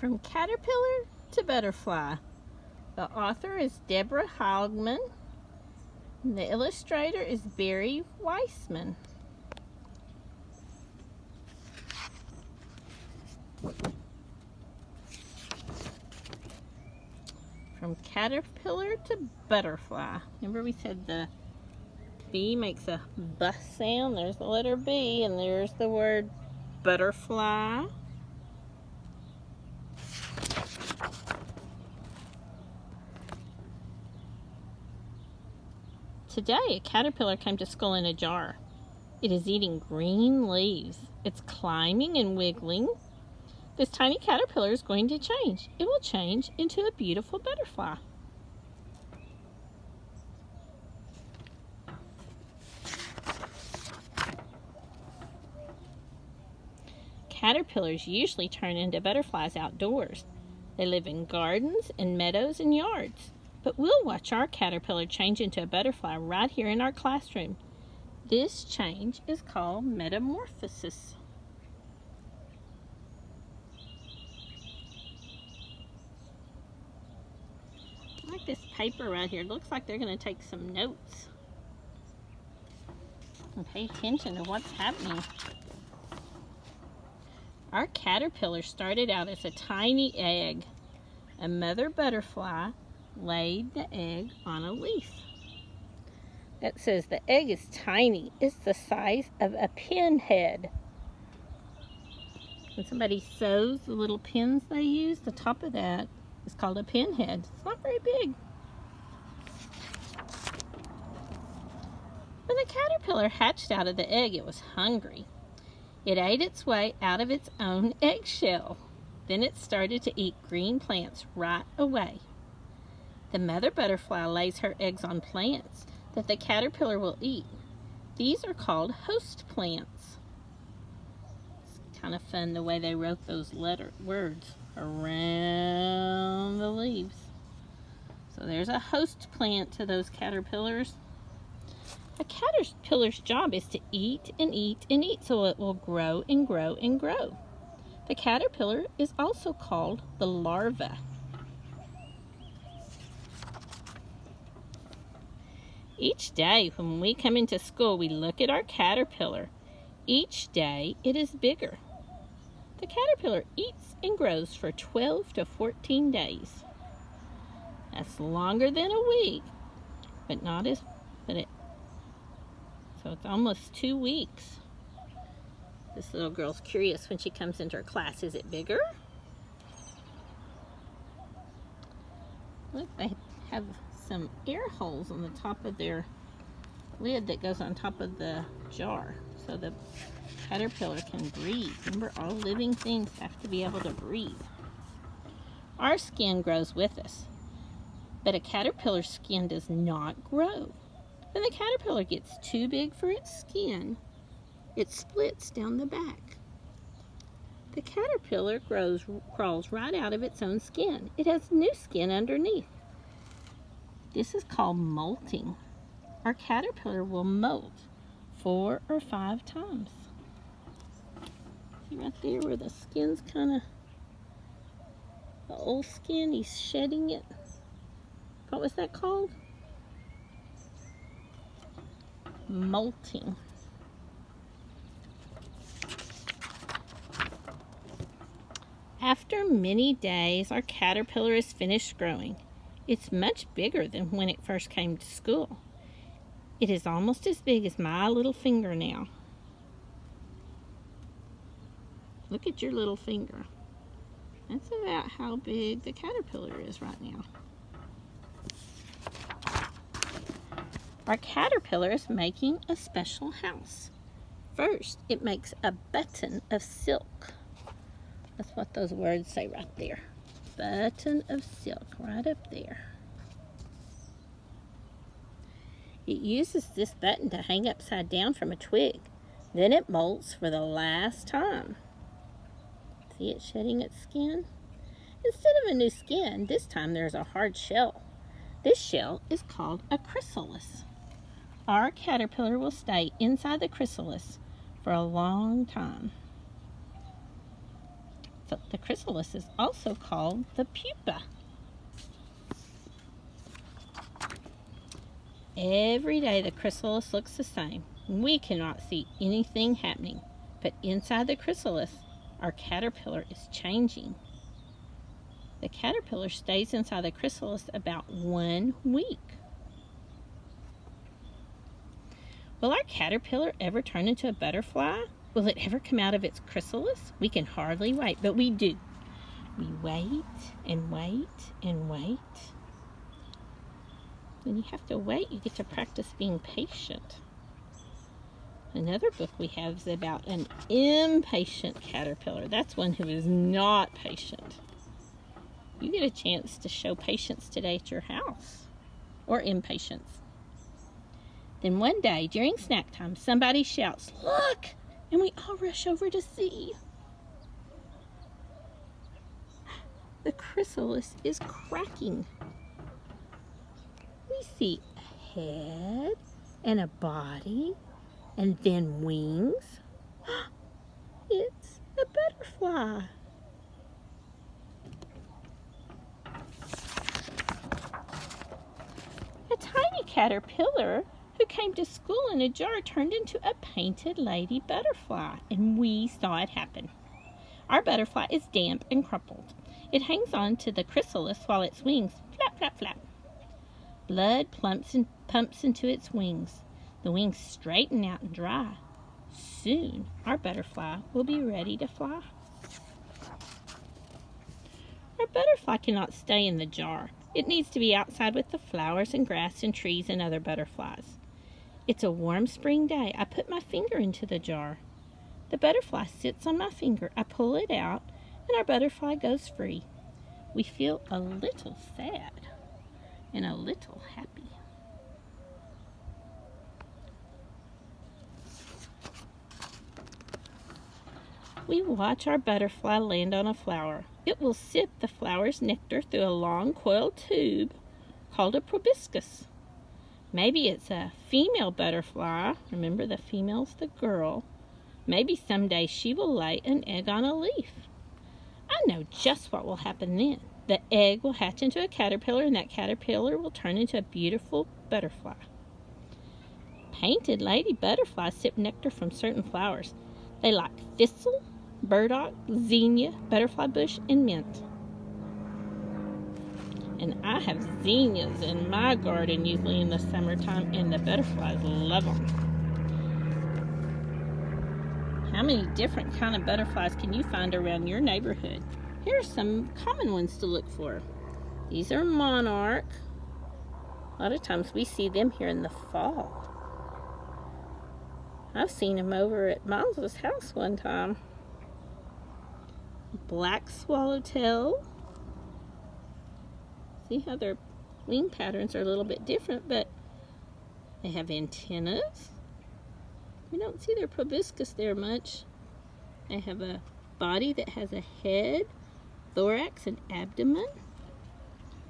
From Caterpillar to Butterfly. The author is Deborah Haugman. The illustrator is Barry Weissman. From Caterpillar to Butterfly. Remember we said the B makes a B sound. There's the letter B, and there's the word butterfly. Today, a caterpillar came to school in a jar. It is eating green leaves. It's climbing and wiggling. This tiny caterpillar is going to change. It will change into a beautiful butterfly. Caterpillars usually turn into butterflies outdoors. They live in gardens and meadows and yards. But we'll watch our caterpillar change into a butterfly right here in our classroom. This change is called metamorphosis. I like this paper right here. It looks like they're going to take some notes. And pay attention to what's happening. Our caterpillar started out as a tiny egg. A mother butterfly laid the egg on a leaf. That says the egg is tiny. It's the size of a pinhead. When somebody sews the little pins they use, the top of that is called a pinhead. It's not very big. When the caterpillar hatched out of the egg, it was hungry. It ate its way out of its own eggshell. Then it started to eat green plants right away. The mother butterfly lays her eggs on plants that the caterpillar will eat. These are called host plants. It's kind of fun the way they wrote those words around the leaves. So there's a host plant to those caterpillars. A caterpillar's job is to eat and eat and eat so it will grow and grow and grow. The caterpillar is also called the larva. Each day when we come into school, we look at our caterpillar. Each day it is bigger. The caterpillar eats and grows for 12 to 14 days. That's longer than a week, so it's almost 2 weeks. This little girl's curious when she comes into her class. Is it bigger? Look, they have some air holes on the top of their lid that goes on top of the jar so the caterpillar can breathe. Remember, all living things have to be able to breathe. Our skin grows with us, but a caterpillar's skin does not grow. When the caterpillar gets too big for its skin, it splits down the back. The caterpillar crawls right out of its own skin. It has new skin underneath. This is called molting. Our caterpillar will molt 4 or 5 times. See right there where the skin's the old skin, he's shedding it. What was that called? Molting. After many days, our caterpillar is finished growing. It's much bigger than when it first came to school. It is almost as big as my little finger now. Look at your little finger. That's about how big the caterpillar is right now. Our caterpillar is making a special house. First, it makes a button of silk. That's what those words say right there. Button of silk right up there. It uses this button to hang upside down from a twig. Then it molts for the last time. See it shedding its skin? Instead of a new skin, this time there's a hard shell. This shell is called a chrysalis. Our caterpillar will stay inside the chrysalis for a long time. the chrysalis is also called the pupa. Every day the chrysalis looks the same. We cannot see anything happening, but inside the chrysalis, our caterpillar is changing. The caterpillar stays inside the chrysalis about 1 week. Will our caterpillar ever turn into a butterfly? Will it ever come out of its chrysalis? We can hardly wait, but we do. We wait and wait and wait. When you have to wait, you get to practice being patient. Another book we have is about an impatient caterpillar. That's one who is not patient. You get a chance to show patience today at your house, or impatience. Then one day, during snack time, somebody shouts, "Look!" And we all rush over to see. The chrysalis is cracking. We see a head and a body and then wings. It's a butterfly. A tiny caterpillar who came to school in a jar turned into a painted lady butterfly, and we saw it happen. Our butterfly is damp and crumpled. It hangs on to the chrysalis while its wings flap, flap, flap. Blood pumps into its wings. The wings straighten out and dry. Soon, our butterfly will be ready to fly. Our butterfly cannot stay in the jar. It needs to be outside with the flowers and grass and trees and other butterflies. It's a warm spring day. I put my finger into the jar. The butterfly sits on my finger. I pull it out, and our butterfly goes free. We feel a little sad and a little happy. We watch our butterfly land on a flower. It will sip the flower's nectar through a long coiled tube called a proboscis. Maybe it's a female butterfly. Remember, the female's the girl. Maybe someday she will lay an egg on a leaf. I know just what will happen then. The egg will hatch into a caterpillar, and that caterpillar will turn into a beautiful butterfly. Painted lady butterflies sip nectar from certain flowers. They like thistle, burdock, zinnia, butterfly bush, and mint. And I have zinnias in my garden usually in the summertime, and the butterflies love them. How many different kind of butterflies can you find around your neighborhood? Here are some common ones to look for. These are monarch. A lot of times we see them here in the fall. I've seen them over at Miles's house one time. Black swallowtail. See how their wing patterns are a little bit different, but they have antennas. We don't see their proboscis there much. They have a body that has a head, thorax, and abdomen.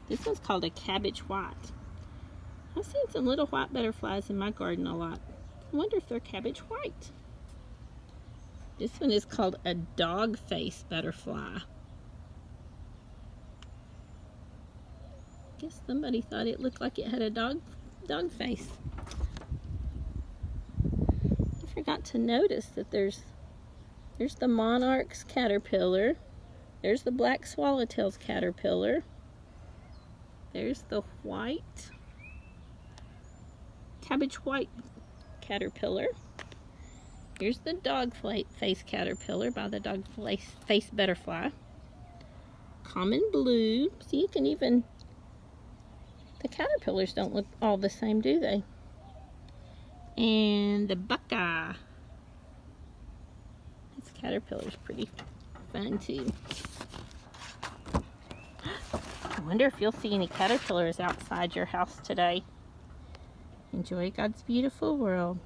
This one's called a cabbage white. I've seen some little white butterflies in my garden a lot. I wonder if they're cabbage white. This one is called a dog face butterfly. Guess somebody thought it looked like it had a dog face. I forgot to notice that there's the monarch's caterpillar. There's the black swallowtail's caterpillar. There's the white cabbage white caterpillar. Here's the dog face caterpillar by the dog face butterfly. Common blue. See, you can even, the caterpillars don't look all the same, do they? And the buckeye. This caterpillar's pretty fun too. I wonder if you'll see any caterpillars outside your house today. Enjoy God's beautiful world.